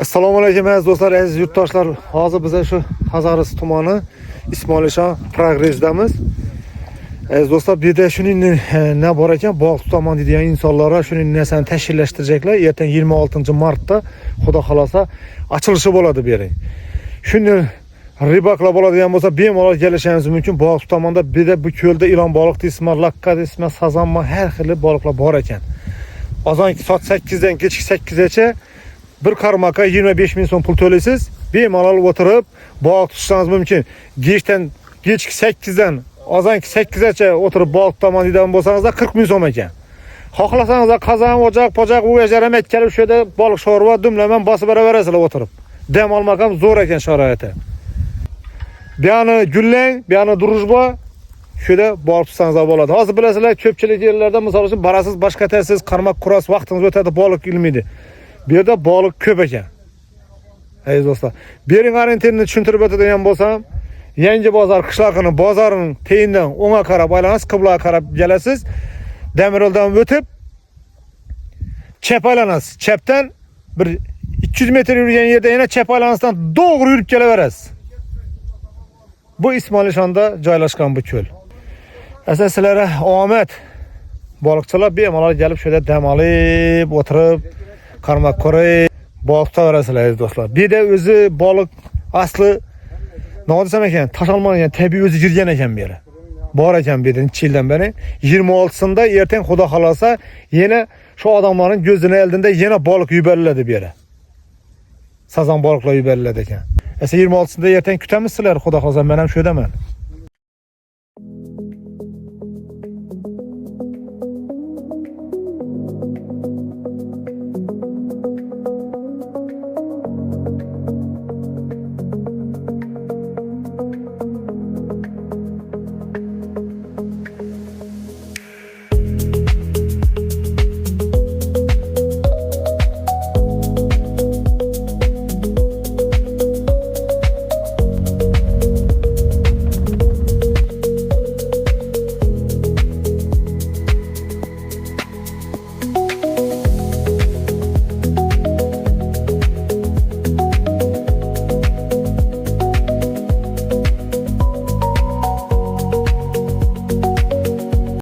Assalomu alaykum aziz do'stlar, aziz yurtdoshlar. Hozir biz shu Hazaris tumani Ismoilishon progressdamiz. Aziz do'stlar, bu yerda shuning ne bor ekan, bog' tutaman degan insonlar shuning narsani tashkillashtirajaklar. Ertaga 26-martda xudo xolasa ochilishi bo'ladi bu yering. Shuni ribaklar bo'ladigan bo'lsa, bemalol kelishingiz mumkin. Bog' tutamanda bu yerda bu ko'lda ilon baliq deysizmi, lakka deysizmi, sazanmi, har xil baliqlar bor ekan. Azonki soat 8dan kechki 8gacha bir karmaka 25 ming so'm pul to'laysiz. Bemalol o'tirib bog' tutishingiz mumkin. Kechki 8dan azonki 8gacha o'tirib bog' tutaman degan bo'lsangizlar 40 ming so'm ekan. Xohlasangizlar qazon, o'joq, pojoq u yajarama kelib shu yerda baliq sho'rva dumlaman bosib beraverasizlar o'tirib. Dam olmak ham zo'r ekan sharoiti. Bu yana gullang, bu yana durujbo shu yerda borib tutsangizlar bo'ladi. Hozir bilasizlar, ko'pchilik yerlarda misol uchun barasiz boshqa tasiz qarmak kurasi vaqtingiz o'tadi, baliq ilmaydi. Bu yerda baliq ko'p ekan. Aziz do'stlar, bering orientirni tushuntirib o'tadigan bo'lsam, Yangi bozor qishloqining bozorining teyindan o'ngga qarab aylanasiz, qiblaga qarab kelasiz. Demiryo'ldan o'tib chap aylanasiz. Chapdan bir 200 metr yurgan yerda yana chap aylanasdan to'g'ri yurib kelaverasiz. Bu Ismoilishonda joylashgan bu ko'l. Aslan sizlarga omad. Baliqchilar bemalol kelib shu yerda dam olib, o'tirib, qarmak ko'rib, bog' tutaverasizlar aziz do'stlar. Bu yerda o'zi baliq asli ne desem ekan, tashalmagan tabiiy o'zi jirgan ekan bu yere. Bor ekan bu yerda 2 yildan beri. 26'sında erten xudo xolasa yana shu odamlarning ko'zini oldida yana baliq yuboriladi bu yere. Sazan balıqlar yuboriladi ekan. Esa 26'sında erten kutamiz sizlar, xudo xolasa men ham shu yerdaman.